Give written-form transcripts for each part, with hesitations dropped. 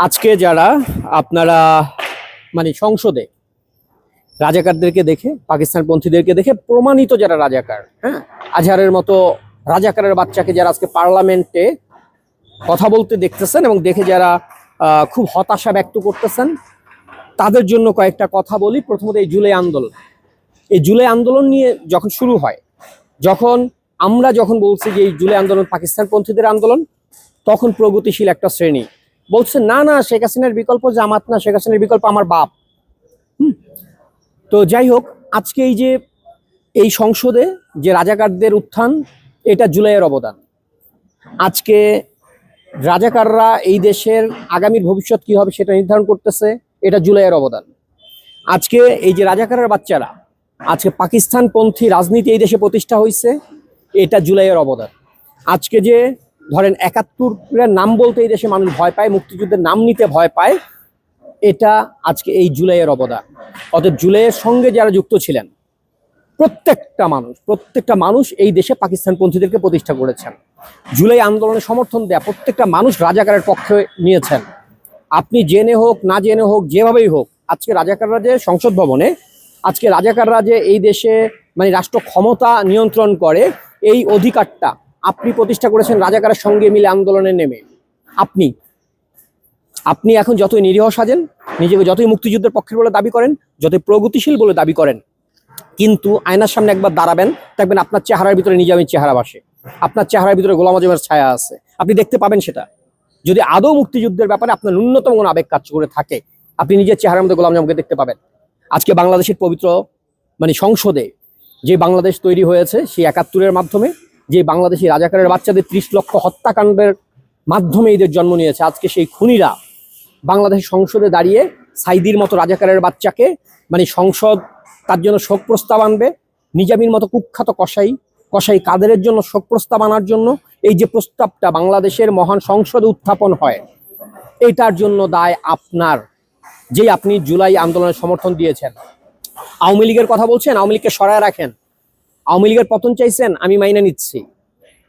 আজকে যারা আপনারা সংসদে রাজাকারদেরকে দেখে, পাকিস্তানপন্থীদেরকে দেখে প্রমাণিত যারা রাজাকার, হ্যাঁ, আজহারের মতো রাজাকারের বাচ্চাকে যারা আজকে পার্লামেন্টে কথা বলতে দেখতেছেন এবং দেখে যারা খুব হতাশা ব্যক্ত করতেছেন, তাদের জন্য কয়েকটা কথা বলি। প্রথমত এই জুলাই আন্দোলন, এই জুলাই আন্দোলন নিয়ে যখন শুরু হয়, আমরা যখন বলছি যে এই জুলাই আন্দোলন পাকিস্তানপন্থীদের আন্দোলন, তখন প্রগতিশীল একটা শ্রেণী বলছে না না, শেখ হাসিনার বিকল্প জামাত না, শেখ হাসিনার বিকল্প আমার বাপ। তো যাই হোক, আজকে এই সংসদে যে রাজাকারদের উত্থান, এটা জুলাইয়ের অবদান। আজকে রাজাকাররা এই দেশের আগামীর ভবিষ্যৎ কি হবে সেটা নির্ধারণ করতেছে, এটা জুলাইয়ের অবদান। আজকে এই যে রাজাকারের বাচ্চারা, আজকে পাকিস্তানপন্থী রাজনীতি এই দেশে প্রতিষ্ঠা হয়েছে, এটা জুলাইয়ের অবদান। আজকে যে ধরেন ৭১-এর নাম বলতে এই দেশে মানুষ ভয় পায়, মুক্তিযুদ্ধের নাম নিতে ভয় পায়, এটা আজকে এই জুলাইয়ের অবদান। অতএব জুলাইয়ের সঙ্গে যারা যুক্ত ছিলেন, প্রত্যেকটা মানুষ এই দেশে পাকিস্তানপন্থীদেরকে প্রতিষ্ঠা করেছেন। জুলাই আন্দোলনে সমর্থন দেয়া প্রত্যেকটা মানুষ রাজাকারের পক্ষে নিয়েছেন। আপনি জেনে হোক না জেনে হোক, যেভাবেই হোক, আজকে রাজাকাররা যে সংসদ ভবনে, আজকে রাজাকাররা যে এই দেশে রাষ্ট্র ক্ষমতা নিয়ন্ত্রণ করে, এই অধিকারটা আপনি প্রতিষ্ঠা করেছেন রাজাকারের সঙ্গে মিলে আন্দোলনে নেমে। আপনি এখন যতই নিরীহ সাজেন, নিজেকে যতই মুক্তিযুদ্ধের পক্ষের বলে দাবি করেন, যতই প্রগতিশীল বলে দাবি করেন, কিন্তু আয়নার সামনে একবার দাঁড়াবেন, দেখবেন আপনার চেহারার ভিতরে নিজামীর চেহারা ভাসে, আপনার চেহারার ভিতরে গোলাম আজমের ছায়া আছে। আপনি দেখতে পাবেন সেটা। যদি আদৌ মুক্তিযুদ্ধের ব্যাপারে আপনার ন্যূনতম কোনো আবেগ কাজ করে থাকে, আপনি নিজের চেহারার মধ্যে গোলাম আজমকে দেখতে পাবেন। আজকে বাংলাদেশের পবিত্র সংসদে যে বাংলাদেশ তৈরি হয়েছে, সেই ৭১-এর মাধ্যমে, যে বাংলাদেশি রাজাকারের বাচ্চাদের ৩০ লক্ষ হত্যাকাণ্ডের মাধ্যমে এদের জন্ম নিয়েছে, আজকে সেই খুনিরা বাংলাদেশ সংসদে দাঁড়িয়ে সাইদির মতো রাজাকারের বাচ্চাকে সংসদ তার জন্য শোক প্রস্তাব আনবে। নিজামীর মতো কুখ্যাত কসাই কাদেরের জন্য শোক প্রস্তাব আনার জন্য এই যে প্রস্তাবটা বাংলাদেশের মহান সংসদে উত্থাপন হয়, এটার জন্য দায় আপনার, যে আপনি জুলাই আন্দোলনের সমর্থন দিয়েছেন। আওয়ামী লীগের কথা বলছেন, আওয়ামী লীগকে সরায় রাখেন। আওয়ামী লীগের পতন চাইছেন, আমি মাইনে নিচ্ছি।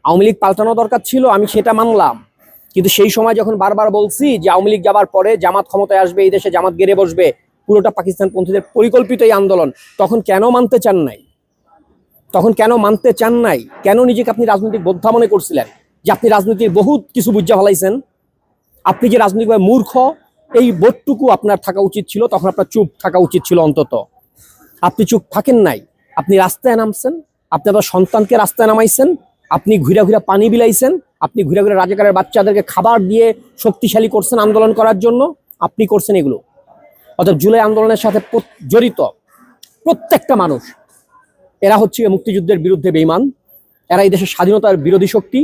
আওয়ামী লীগ পাল্টানো দরকার ছিল, আমি সেটা মানলাম। কিন্তু সেই সময় যখন বারবার বলছি যে আওয়ামী লীগ যাবার পরে জামাত ক্ষমতায় আসবে, এই দেশে জামাত গেড়ে বসবে, পুরোটা পাকিস্তানপন্থীদের পরিকল্পিত এই আন্দোলন, তখন কেন মানতে চান নাই? কেন নিজেকে আপনি রাজনৈতিক বোদ্ধা মনে করছিলেন যে আপনি রাজনীতির বহুত কিছু বুঝা ফেলাইছেন? আপনি যে রাজনৈতিকভাবে মূর্খ, এই বোধটুকু আপনার থাকা উচিত ছিল। তখন আপনার চুপ থাকা উচিত ছিল অন্তত। আপনি চুপ থাকেন নাই, আপনি রাস্তায় নামছেন, আপনি আপনার সন্তানকে রাস্তায় নামাইছেন, আপনি ঘুরে ঘুরে পানি বিলাইছেন, আপনি ঘুরে ঘুরে রাজাকারের বাচ্চাদেরকে খাবার দিয়ে শক্তিশালী করছেন আন্দোলন করার জন্য। আপনি করছেন এগুলো। অর্থাৎ জুলাই আন্দোলনের সাথে জড়িত প্রত্যেকটা মানুষ, এরা হচ্ছে মুক্তিযুদ্ধের বিরুদ্ধে বেঈমান, এরা এই দেশের স্বাধীনতার বিরোধী শক্তি,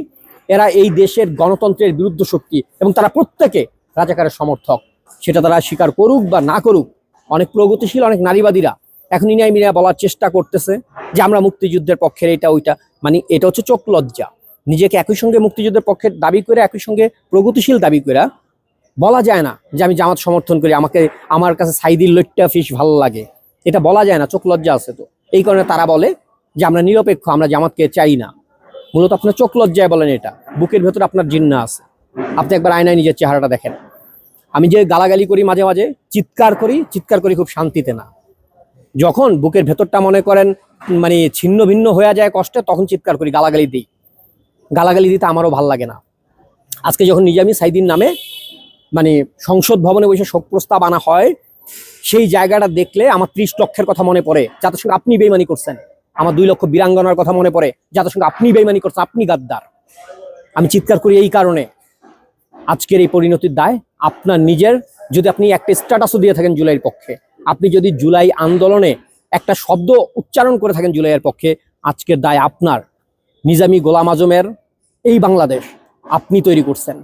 এরা এই দেশের গণতন্ত্রের বিরুদ্ধ শক্তি, এবং তারা প্রত্যেকে রাজাকারের সমর্থক। সেটা তারা স্বীকার করুক বা না করুক। অনেক প্রগতিশীল, অনেক নারীবাদীরা এখন ইনাই মিনায় বলার চেষ্টা করতেছে যে আমরা মুক্তিযুদ্ধের পক্ষের, এটা ওইটা। এটা হচ্ছে চোখ লজ্জা। নিজেকে একই সঙ্গে মুক্তিযুদ্ধের পক্ষের দাবি করে, একই সঙ্গে প্রগতিশীল দাবি করে বলা যায় না যে আমি জামাত সমর্থন করি, আমার কাছে সাইদির লইট্টা ফিশ ভালো লাগে। এটা বলা যায় না, চোখ লজ্জা আছে। তো এই কারণে তারা বলে যে আমরা নিরপেক্ষ, আমরা জামাতকে চাই না। মূলত আপনার চোখ লজ্জায় বলেন এটা, বুকের ভেতরে আপনার জিন্না আছে। আপনি একবার আয়নায় নিজের চেহারাটা দেখেন। আমি যে গালাগালি করি, মাঝে মাঝে চিৎকার করি খুব শান্তিতে না। যখন বুকের ভেতরটা মনে করেন ছিন্ন ভিন্ন হয়ে যায় কষ্টে, তখন চিৎকার করি, গালাগালি দিই। গালাগালি দিতে আমারও ভাল লাগে না। আজকে যখন নিজামী সাইদির নামে সংসদ ভবনে বসে শোক প্রস্তাব আনা হয়, সেই জায়গাটা দেখলে আমার ৩০ লক্ষের কথা মনে পড়ে, যাদের সঙ্গে আপনি বেইমানি করছেন। আমার ২ লক্ষ বীরাঙ্গনার কথা মনে পড়ে, যাদের সঙ্গে আপনি বেইমানি করছেন, আপনি গাদ্দার। আমি চিৎকার করি এই কারণে, আজকের এই পরিণতির দায় আপনার নিজের। যদি আপনি একটা স্ট্যাটাসও দিয়ে থাকেন জুলাইয়ের পক্ষে, আপনি যদি জুলাই আন্দোলনে একটা শব্দ উচ্চারণ করে থাকেন জুলাইয়ের পক্ষে, আজকের দায় আপনার। নিজামী গোলাম আজমের এই বাংলাদেশ আপনি তৈরি করছেন।